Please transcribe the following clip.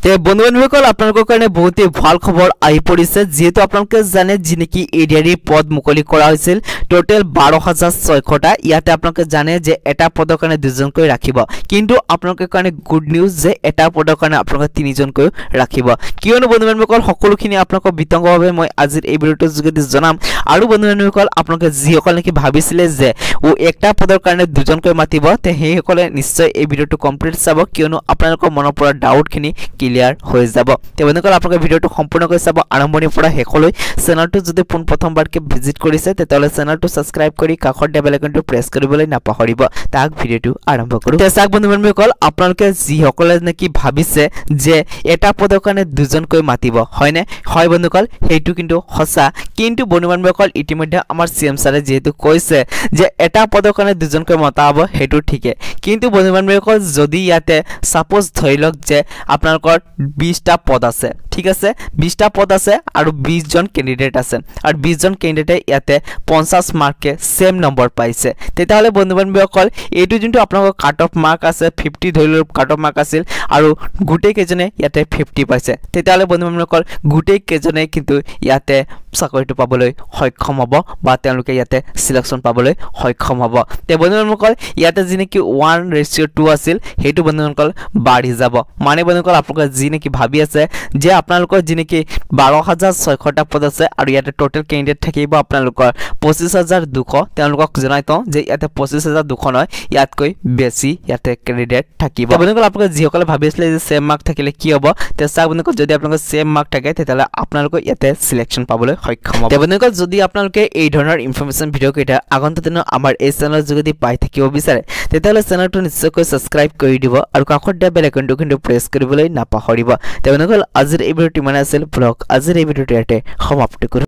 তে বন্ধু-বান্ধৱীসকল আপোনালোকৰ কাৰণে বহুতেই ভাল খবৰ আহি পৰিছে যেহেতু আপোনালোকে জানে যে নেকি এডিআৰই পদ মুকলি কৰা হৈছিল টোটাল 12600টা ইয়াতে আপোনালোকে জানে যে এটা পদৰ কাৰণে দুজনকৈ ৰাখিব কিন্তু আপোনালোকৰ কাৰণে গুড নিউজ যে এটা পদৰ কাৰণে আপোনালোকে তিনিজনকৈ ৰাখিব কিয়নো বন্ধু-বান্ধৱীসকল সকলোখিনি আপোনালোকক বিতংভাৱে মই আজিৰ এই ভিডিঅ'টোৰ যোগেদি জনাম আৰু বন্ধু-বান্ধৱীসকল আপোনালোকে যিসকল নেকি ভাবিছিলে যে ও একটা পদৰ কাৰণে দুজনকৈ মাতিব তে হেইসকলে নিশ্চয় এই ভিডিঅ'টো কমপ্লিট চাব কিয়নো আপোনালোকৰ মনৰ পৰা ডাউটখিনি ক্লিয়াৰ হৈ যাব তে বন্ধুসকল আপোনালোকে ভিডিঅ'টো সম্পূৰ্ণকৈ চাব আৰম্ভণিৰ পৰা শেষলৈ চেনেলটো যদি প্ৰথমবাৰকৈ ভিজিট কৰিছে তেতিয়াহ'লে চেনেলটো সাবস্ক্ৰাইব কৰি কাষৰ বেল আইকনটো প্ৰেছ কৰিবলৈ নাপাহৰিব তাক ভিডিঅ'টো আৰম্ভ কৰো তে চাওক বন্ধু-বান্ধৱীসকল আপোনালোকে যিসকলে নেকি ভাবিছে যে এটা পদৰ কাৰণে দুজনকৈ মাতিব হয়নে হয় বন্ধুসকল হেইটো কিন্তু সঁচা কিন্তু বন্ধু-বান্ধৱীসকল ইতিমধ্যে আমাৰ সিএম ছাৰে যেহেতু কৈছে যে এটা পদৰ কাৰণে দুজনকৈ মতা হ'ব হেইটো ঠিকে কিন্তু বন্ধু-বান্ধৱীসকল যদি ইয়াতে সাপোজ ধৰি লওক যে আপোনালোকৰ 20টা পদ আছে ঠিক আছে 20টা পদ আছে আৰু 20 জন ক্যান্ডিডেট আছে আৰু 20 জন ক্যান্ডিডেটে ইয়াতে 50 মাৰ্কে সেম নম্বৰ পাইছে তেতিয়াহলে বন্ধু-বান্ধৱীসকল এইটো যোনটো আপোনালোকৰ কাট অফ মাৰ্ক আছে 50 ধৰিলৰ কাট অফ মাৰ্ক আছিল আৰু গুটেই কেজনে ইয়াতে 50 পাইছে তেতিয়াহলে বন্ধু-বান্ধৱীসকল গুটেই কেজনে কিন্তু ইয়াতে চাকৰিটো পাবলৈ সক্ষম হ'ব বা তেওঁলোকে ইয়াতে সিলেকশন পাবলৈ সক্ষম হ'ব তে বন্ধু-বান্ধৱীসকল ইয়াতে যিনে কি 1:2 আছিল হেতু বন্ধু-বান্ধৱীসকল বাঢ়ি যাব মানে বন্ধু-বান্ধৱীসকল আপোনালোকে যিনে কি ভাবি আছে যে আপোনালোকৰ যিনে কি 12600টা পদ আছে আৰু ইয়াতে টোটাল ক্যান্ডিডেট থাকিব আপোনালোকৰ 25200 তেওঁলোকক জনাইতো যে ইয়াতে 25200 নহয় ইয়াতকৈ বেছি ইয়াতে ক্যান্ডিডেট থাকিব বন্ধুসকল আপোনালোকে যিসকলে ভাবি আছিল যে সেম মাৰ্ক থাকিলে কি হ'ব তে চাওক বন্ধুসকল যদি আপোনালোকৰ সেম মাৰ্ক থাকে তেতিয়াহলে আপোনালোকক ইয়াতে সিলেকশন পাবলৈ সক্ষম হ'ব বন্ধুসকল যদি আপোনালোকে এই ধৰণৰ ইনফৰমেশন ভিডিও কেইটা আগন্তুক দিনৰ আমাৰ এই চেনেলৰ যোগেদি পাই থাকিব বিচাৰে তেতিয়াহলে চেনেলটো নিশ্চয়কৈ সাবস্ক্ৰাইব কৰি দিব আৰু কাষৰ বেল আইকনটো কিন্তু প্ৰেছ কৰিবলৈ নাপাহৰিব তে বন্ধুসকল আজিৰ এই ভিডিওটি মানে আছিল ব্লগ আজিৰ এই ভিডিওটি ইয়াতে সমাপ্ত কৰো